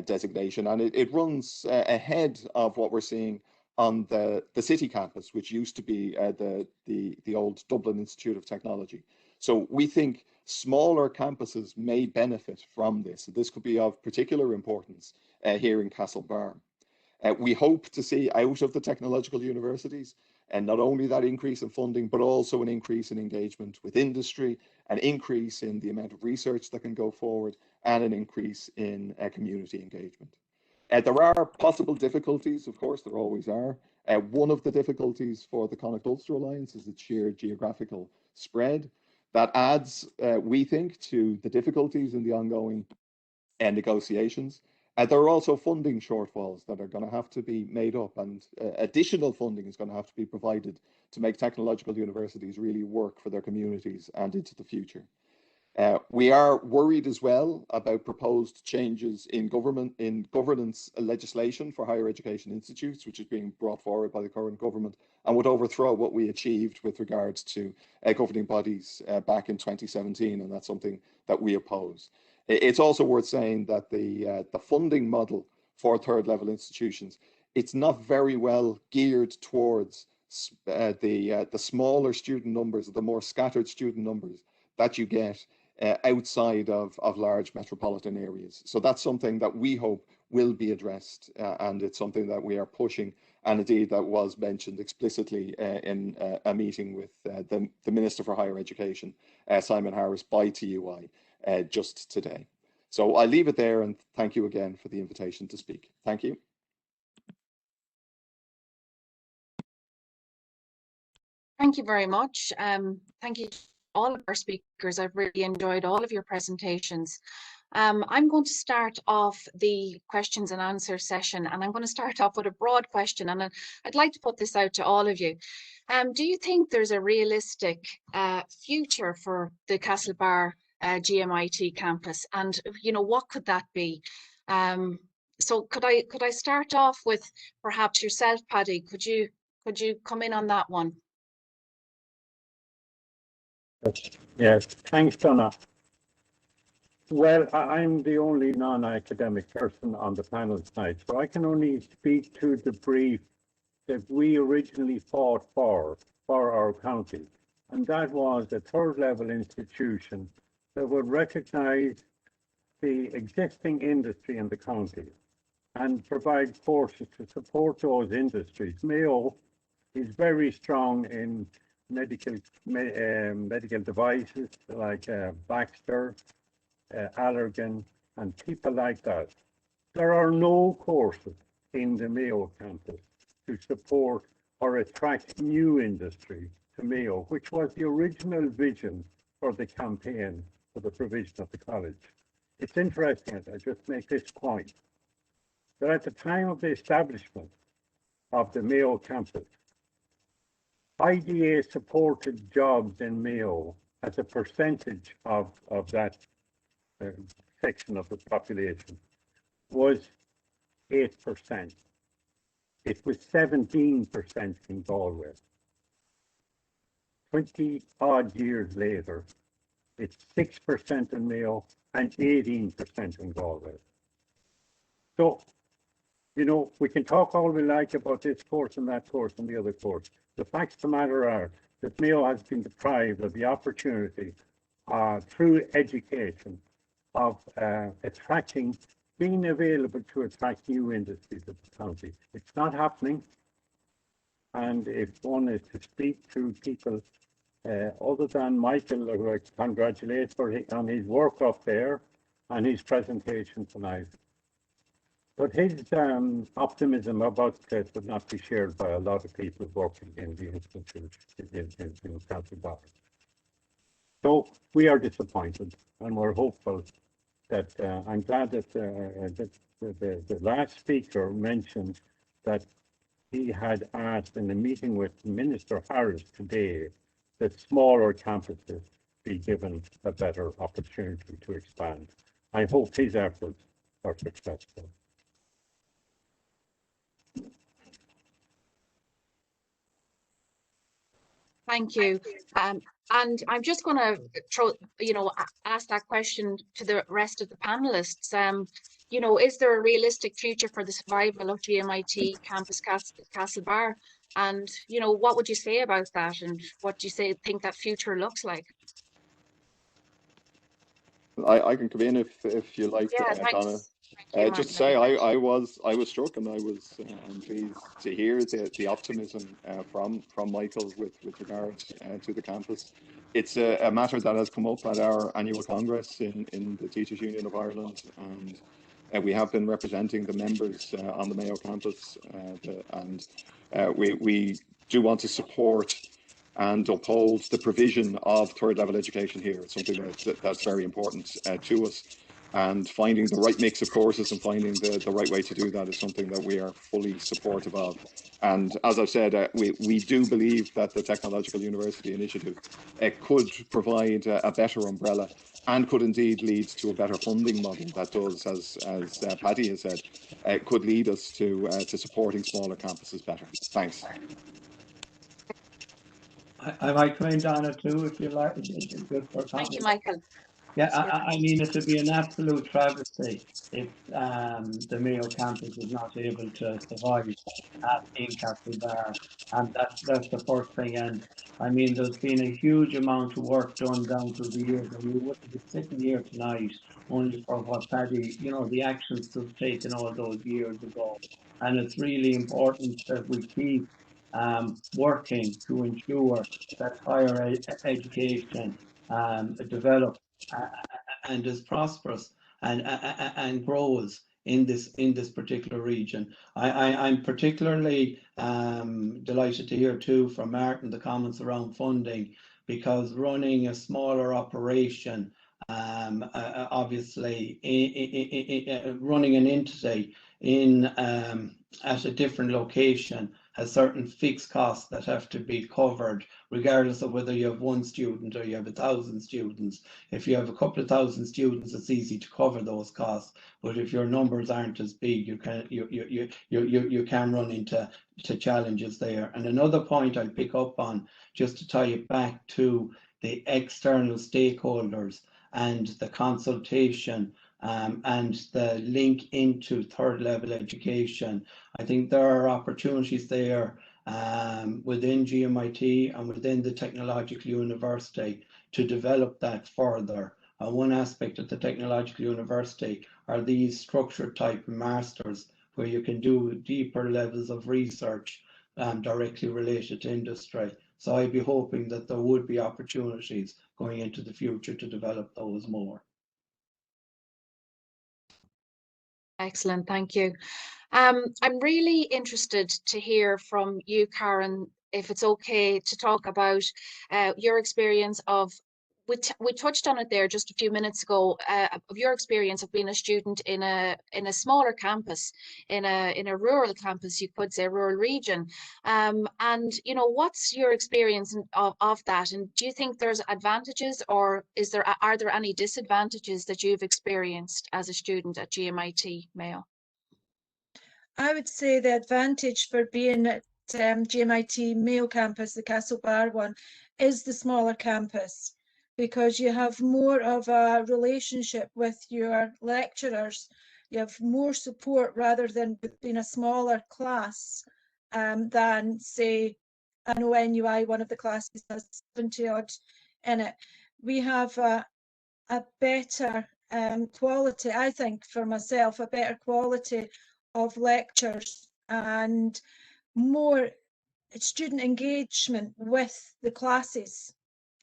designation, and it runs ahead of what we're seeing on the city campus, which used to be the old Dublin Institute of Technology. So we think smaller campuses may benefit from this. This could be of particular importance here in Castlebar. We hope to see out of the technological universities and not only that increase in funding, but also an increase in engagement with industry, an increase in the amount of research that can go forward, and an increase in community engagement. There are possible difficulties, of course, there always are. One of the difficulties for the Connacht Ulster Alliance is its sheer geographical spread. That adds, we think, to the difficulties in the ongoing negotiations. There are also funding shortfalls that are going to have to be made up, and additional funding is going to have to be provided to make technological universities really work for their communities and into the future. We are worried as well about proposed changes in governance legislation for higher education institutes, which is being brought forward by the current government and would overthrow what we achieved with regards to governing bodies back in 2017, and that's something that we oppose. It's also worth saying that the funding model for third level institutions, it's not very well geared towards the smaller student numbers, the more scattered student numbers that you get outside of large metropolitan areas. So that's something that we hope will be addressed, and it's something that we are pushing, and indeed that was mentioned explicitly in a meeting with the Minister for Higher Education, Simon Harris, by TUI just today. So I leave it there, and thank you again for the invitation to speak. Thank you. Thank you very much. Thank you to all of our speakers. I've really enjoyed all of your presentations. I'm going to start off the questions and answer session, and I'm going to start off with a broad question, and I'd like to put this out to all of you. Do you think there's a realistic future for the Castlebar GMIT campus, and what could that be? So could I start off with perhaps yourself, Paddy? Could you come in on that one? Yes, thanks, Donna. Well, I'm the only non-academic person on the panel tonight, so I can only speak to the brief that we originally fought for our county, and that was a third level institution that would recognise the existing industry in the county and provide courses to support those industries. Mayo is very strong in medical devices like Baxter, Allergan, and people like that. There are no courses in the Mayo campus to support or attract new industry to Mayo, which was the original vision for the campaign for the provision of the college. It's interesting, I just make this point, that at the time of the establishment of the Mayo campus, IDA supported jobs in Mayo as a percentage of that section of the population was 8%. It was 17% in Galway. 20 odd years later, it's 6% in Mayo and 18% in Galway. So, we can talk all we like about this course and that course and the other course. The facts of the matter are that Mayo has been deprived of the opportunity through education of being available to attract new industries of the county. It's not happening. And if one is to speak to people other than Michael, who I congratulate on his work up there and his presentation tonight, but his optimism about this would not be shared by a lot of people working in the institute in Castlebar. So we are disappointed, and we're hopeful that I'm glad that the last speaker mentioned that he had asked in a meeting with Minister Harris today that smaller campuses be given a better opportunity to expand. I hope his efforts are successful. Thank you. And I'm just going to ask that question to the rest of the panelists. Is there a realistic future for the survival of GMIT Campus Castlebar? And, what would you say about that? And what do you think that future looks like? I can come in if you like, Yeah, Donna. thanks. Thank you, Just to Michael. say, I was struck, and I was I'm pleased to hear the optimism from Michael with regard to the campus. It's a matter that has come up at our annual congress in the Teachers Union of Ireland, and we have been representing the members on the Mayo campus, and we do want to support and uphold the provision of third level education here. It's something that's very important to us. And finding the right mix of courses and finding the right way to do that is something that we are fully supportive of. And as I've said, we do believe that the Technological University Initiative could provide a better umbrella and could indeed lead to a better funding model that does, as Paddy has said, could lead us to supporting smaller campuses better. Thanks. I might come in, Donna, too, if you like. Good for Thank you, comment. Michael. Yeah, I mean, it would be an absolute travesty if the Mayo campus is not able to survive in Castlebar, and that's the first thing. And I mean, there's been a huge amount of work done down through the years, and we wouldn't be sitting here tonight only for what Paddy, you know, the actions that was taken all those years ago. And it's really important that we keep working to ensure that higher education develops and is prosperous and grows in this particular region. I'm particularly delighted to hear too from Martin the comments around funding, because running a smaller operation, obviously running an entity in at a different location has certain fixed costs that have to be covered, regardless of whether you have one student or you have 1,000 students. If you have a couple of thousand students, it's easy to cover those costs. But if your numbers aren't as big, you can run into challenges there. And another point I'll pick up on, just to tie it back to the external stakeholders and the consultation and the link into third level education. I think there are opportunities there within GMIT and within the Technological University to develop that further. One aspect of the Technological University are these structured type masters, where you can do deeper levels of research directly related to industry. So I'd be hoping that there would be opportunities going into the future to develop those more. Excellent, thank you. I'm really interested to hear from you, Karen, if it's okay to talk about your experience of, we touched on it there just a few minutes ago, of your experience of being a student in a smaller campus, in a rural campus, you could say, rural region. And you know, what's your experience of that? And do you think there's advantages, or are there any disadvantages that you've experienced as a student at GMIT Mayo? I would say the advantage for being at GMIT Mayo campus, the Castlebar one, is the smaller campus, because you have more of a relationship with your lecturers. You have more support rather than being a smaller class than, say, I know NUI, one of the classes has 70 odd in it. We have a better quality, I think, for myself, a better quality of lectures and more student engagement with the classes,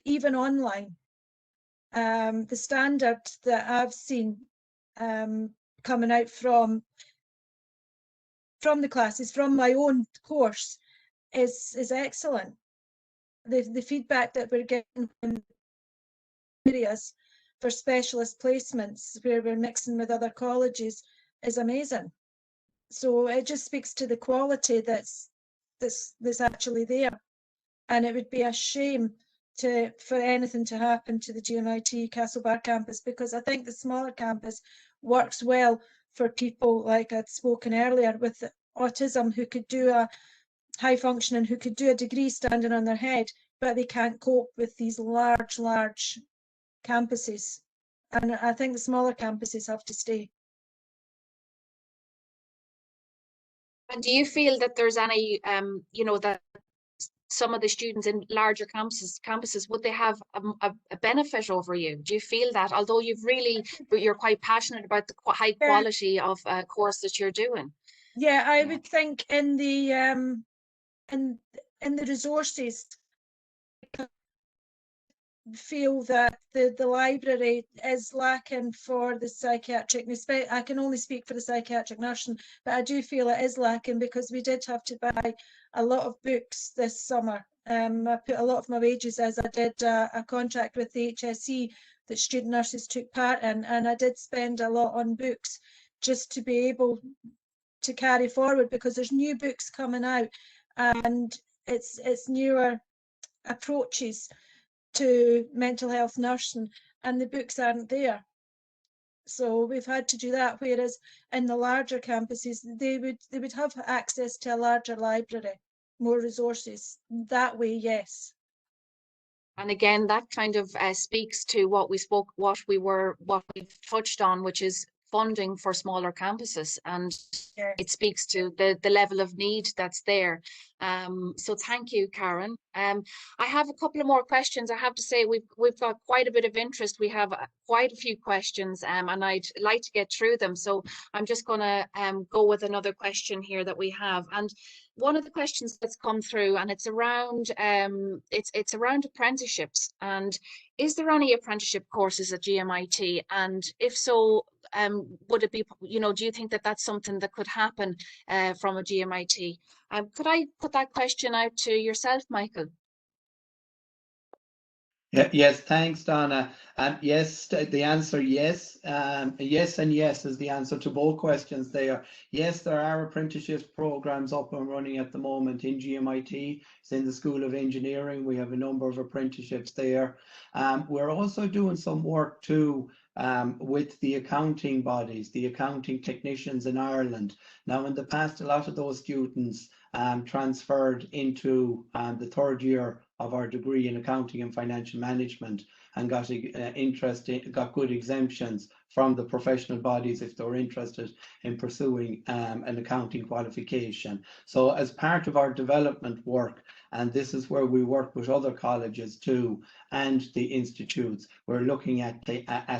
even online. The standard that I've seen coming out from the classes, from my own course, is excellent. The feedback that we're getting from areas for specialist placements, where we're mixing with other colleges, is amazing. So it just speaks to the quality that's actually there. And it would be a shame for anything to happen to the GMIT Castlebar campus, because I think the smaller campus works well for people, like I'd spoken earlier, with autism, who could do a high functioning, who could do a degree standing on their head, but they can't cope with these large campuses. And I think the smaller campuses have to stay. And do you feel that there's any, you know, that some of the students in larger campuses, would they have a benefit over you? Do you feel that, although you're quite passionate about the high quality of course that you're doing? Yeah, I would think in the resources, feel that the library is lacking for the psychiatric. I can only speak for the psychiatric nursing, but I do feel it is lacking because we did have to buy a lot of books this summer. I put a lot of my wages as I did a contract with the HSE that student nurses took part in, and I did spend a lot on books just to be able to carry forward, because there's new books coming out and it's newer approaches to mental health nursing, and the books aren't there. So we've had to do that, whereas in the larger campuses they would have access to a larger library, more resources that way. Yes. And again, that kind of speaks to what we've touched on, which is funding for smaller campuses, and Yes. it speaks to the level of need that's there. So thank you, Karen. I have a couple of more questions. I have to say we've got quite a bit of interest. We have quite a few questions, and I'd like to get through them. So I'm just going to go with another question here that we have. And one of the questions that's come through, and it's around it's around apprenticeships. And is there any apprenticeship courses at GMIT? And if so, would it be, do you think that that's something that could happen from a GMIT? Could I put that question out to yourself, Michael? Yes, thanks, Donna. Yes, the answer yes. Yes and yes is the answer to both questions there. Yes, there are apprenticeship programs up and running at the moment in GMIT. It's in the School of Engineering. We have a number of apprenticeships there. We're also doing some work too with the accounting bodies, the accounting technicians in Ireland. Now, in the past, a lot of those students transferred into the third year of our degree in accounting and financial management, and got got good exemptions from the professional bodies if they were interested in pursuing an accounting qualification. So as part of our development work, and this is where we work with other colleges too, and the institutes, we're looking at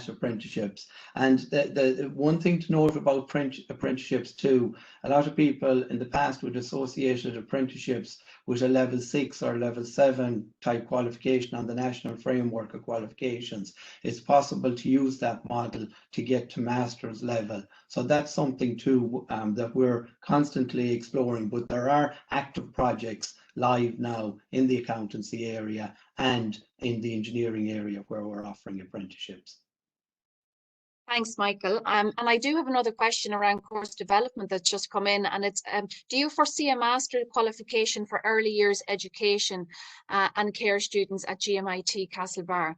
apprenticeships. And the one thing to note about apprenticeships too, a lot of people in the past would associate apprenticeships with a level 6 or level 7 type qualification on the national framework of qualifications. It's possible to use that model to get to master's level. So that's something too that we're constantly exploring, but there are active projects live now in the accountancy area and in the engineering area where we're offering apprenticeships. Thanks, Michael. And I do have another question around course development that's just come in, and it's, do you foresee a master qualification for early years education and care students at GMIT Castlebar?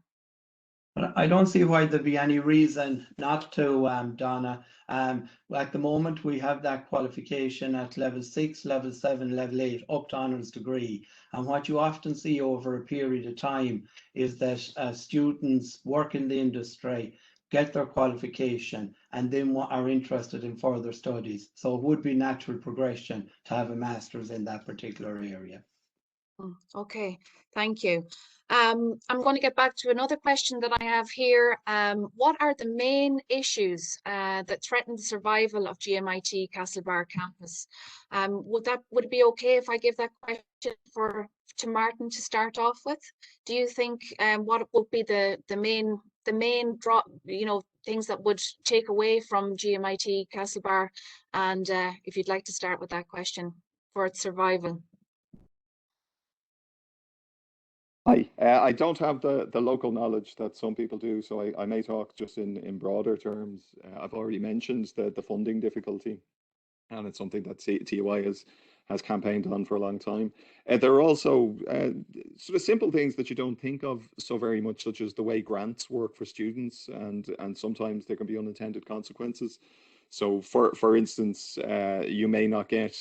I don't see why there'd be any reason not to, Donna. At the moment, we have that qualification at level 6, level 7, level 8, up to honours degree. And what you often see over a period of time is that students work in the industry, get their qualification, and then are interested in further studies. So it would be natural progression to have a master's in that particular area. Okay, thank you. I'm going to get back to another question that I have here. What are the main issues that threaten the survival of GMIT Castlebar campus? Would it be okay if I give that question to Martin to start off with? Do you think what would be the main drop, things that would take away from GMIT Castlebar? And if you'd like to start with that question for its survival. I don't have the local knowledge that some people do, so I may talk just in broader terms. I've already mentioned the funding difficulty, and it's something that TUI has campaigned on for a long time. There are also sort of simple things that you don't think of so very much, such as the way grants work for students, and sometimes there can be unintended consequences. So for instance, you may not get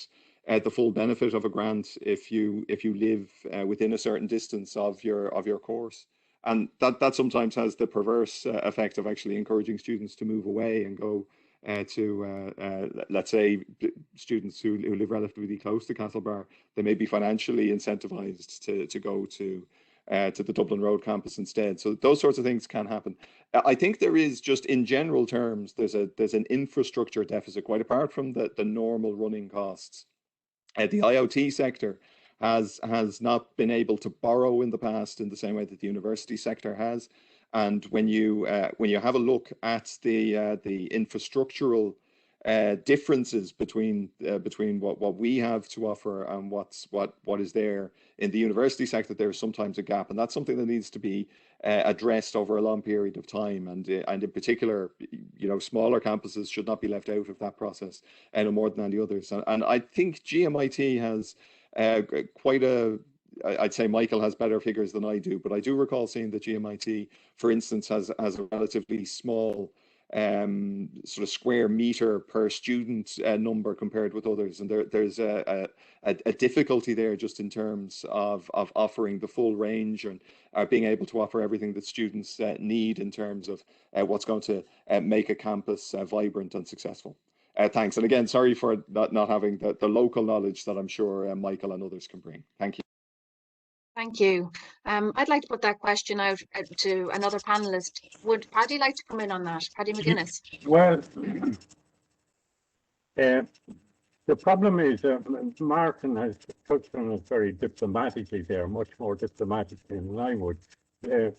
the full benefit of a grant if you live within a certain distance of your course, and that sometimes has the perverse effect of actually encouraging students to move away and go let's say, students who live relatively close to Castlebar. They may be financially incentivized to go to the Dublin Road campus instead. So those sorts of things can happen. I think there is, just in general terms, there's an infrastructure deficit, quite apart from the normal running costs. The IoT sector has not been able to borrow in the past in the same way that the university sector has. And when you have a look at the infrastructural differences between what we have to offer and what is there in the university sector, there's sometimes a gap, and that's something that needs to be addressed over a long period of time. And in particular, smaller campuses should not be left out of that process any more than any others. And I think GMIT has quite a, I'd say Michael has better figures than I do, but I do recall seeing that GMIT, for instance, has a relatively small sort of square meter per student number compared with others, and there's a difficulty there just in terms of offering the full range and being able to offer everything that students need in terms of what's going to make a campus vibrant and successful. Thanks, and again, sorry for not having the local knowledge that I'm sure Michael and others can bring. Thank you. Thank you. I'd like to put that question out to another panelist. Would Paddy like to come in on that? Paddy Mcguinness. Well, the problem is, Martin has touched on it very diplomatically there, much more diplomatically than I would,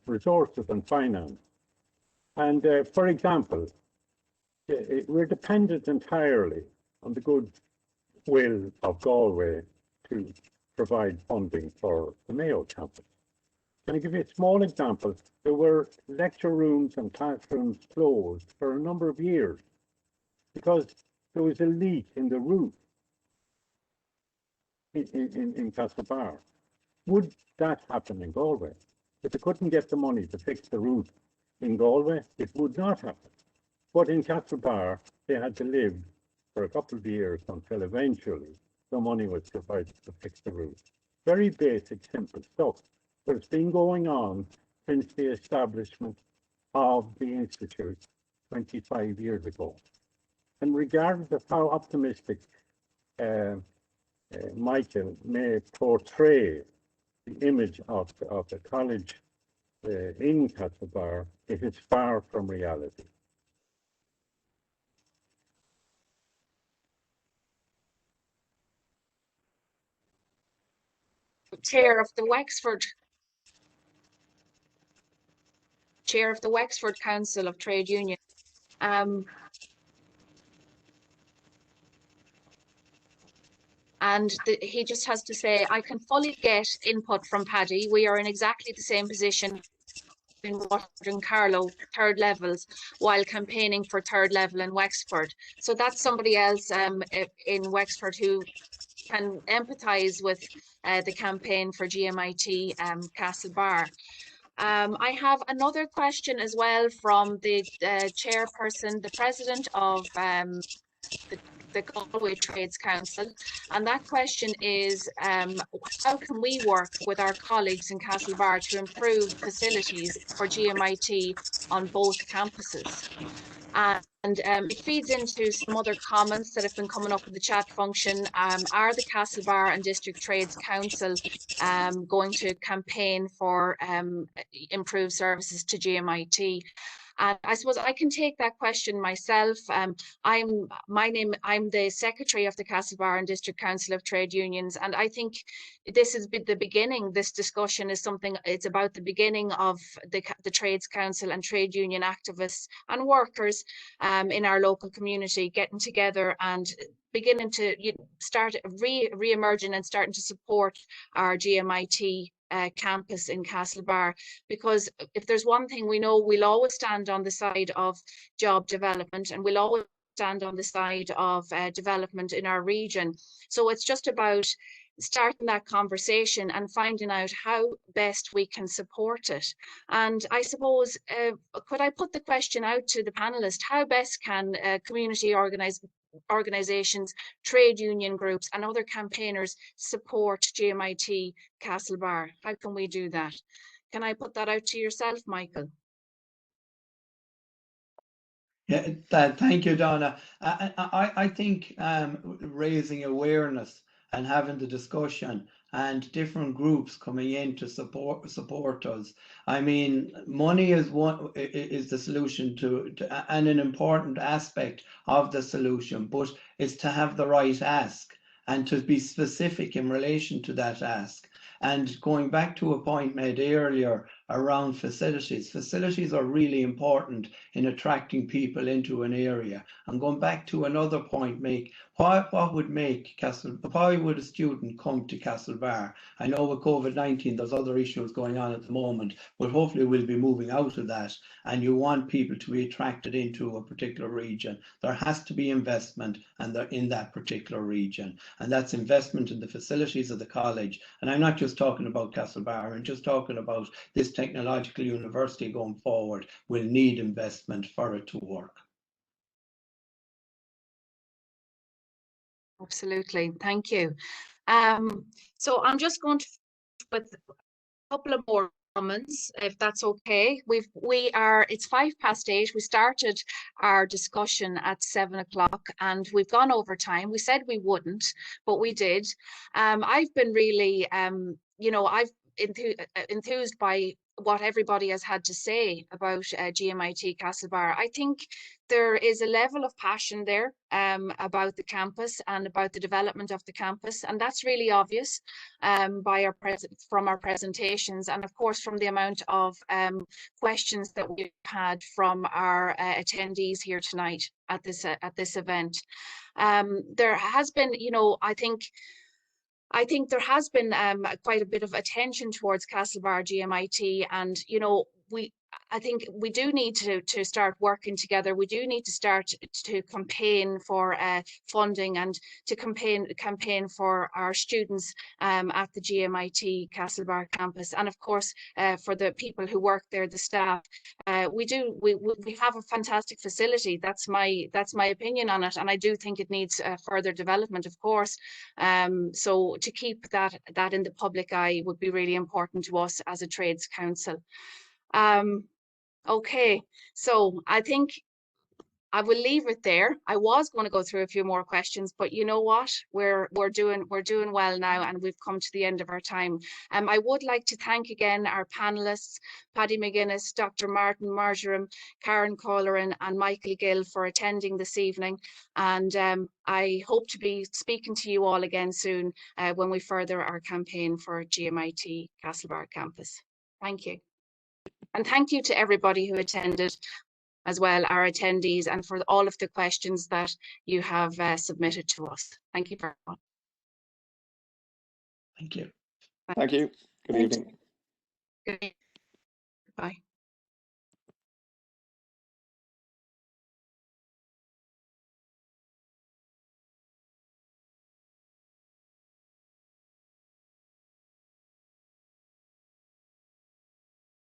resources and finance. And for example, we're dependent entirely on the goodwill of Galway to provide funding for the Mayo campus. Can I give you a small example? There were lecture rooms and classrooms closed for a number of years because there was a leak in the roof in Castlebar. Would that happen in Galway? If they couldn't get the money to fix the roof in Galway, it would not happen. But in Castlebar, they had to live for a couple of years until eventually the money was provided to fix the roof. Very basic, simple stuff. But it's been going on since the establishment of the Institute 25 years ago. And regardless of how optimistic Michael may portray the image of the college in Castlebar, it is far from reality. Chair of the Wexford Council of Trade Union. And he just has to say, I can fully get input from Paddy. We are in exactly the same position in Waterford and Carlow, third levels, while campaigning for third level in Wexford. So that's somebody else in Wexford who can empathise with the campaign for GMIT Castlebar. I have another question as well from the chairperson, the president of the Galway Trades Council, and that question is how can we work with our colleagues in Castlebar to improve facilities for GMIT on both campuses? And it feeds into some other comments that have been coming up in the chat function. Are the Castlebar and District Trades Council going to campaign for improved services to GMIT? And I suppose I can take that question myself. I'm the secretary of the Castlebar and District Council of Trade Unions, and I think this is the beginning. This discussion is something. It's about the beginning of the Trades Council and trade union activists and workers in our local community getting together and beginning to start re-emerging and starting to support our GMIT campus in Castlebar, because if there's one thing we know, we'll always stand on the side of job development, and we'll always stand on the side of development in our region. So it's just about starting that conversation and finding out how best we can support it. And I suppose, could I put the question out to the panelists, how best can community organisations, trade union groups and other campaigners support GMIT Castlebar? How can we do that? Can I put that out to yourself, Michael? Yeah, thank you, Donna. I think raising awareness and having the discussion and different groups coming in to support us. I mean, money is the solution to and an important aspect of the solution, but it's to have the right ask and to be specific in relation to that ask. And going back to a point made earlier around facilities, facilities are really important in attracting people into an area. And going back to another point, what would make why would a student come to Castlebar? I know with COVID-19 there's other issues going on at the moment, but hopefully we'll be moving out of that, and you want people to be attracted into a particular region. There has to be investment and they're in that particular region, and that's investment in the facilities of the college. And I'm not just talking about Castlebar, I'm just talking about this technological university going forward will need investment for it to work. Absolutely, thank you. So I'm just going to with a couple of more comments, if that's okay. It's 8:05. We started our discussion at 7 o'clock and we've gone over time. We said we wouldn't, but we did. I've been really, I've enthused by what everybody has had to say about GMIT Castlebar. I think there is a level of passion there about the campus and about the development of the campus, and that's really obvious from our presentations, and of course from the amount of questions that we've had from our attendees here tonight at this event. There has been, I think there has been quite a bit of attention towards Castlebar GMIT, and I think we do need to start working together. We do need to start to campaign for funding and to campaign for our students at the GMIT Castlebar campus, and of course for the people who work there, the staff. We have a fantastic facility. That's my opinion on it, and I do think it needs further development, of course. So to keep that in the public eye would be really important to us as a trades council. Okay, so I think I will leave it there. I was going to go through a few more questions, but you know what? We're doing well now, and we've come to the end of our time. I would like to thank again our panelists, Paddy Mcguinness, Dr. Martin Marjoram, Karen Culleran, and Michael Gill for attending this evening. And I hope to be speaking to you all again soon when we further our campaign for GMIT Castlebar campus. Thank you. And thank you to everybody who attended as well, our attendees, and for all of the questions that you have submitted to us. Thank you very much. Thank you. Thank you. Good evening. Good evening. Bye.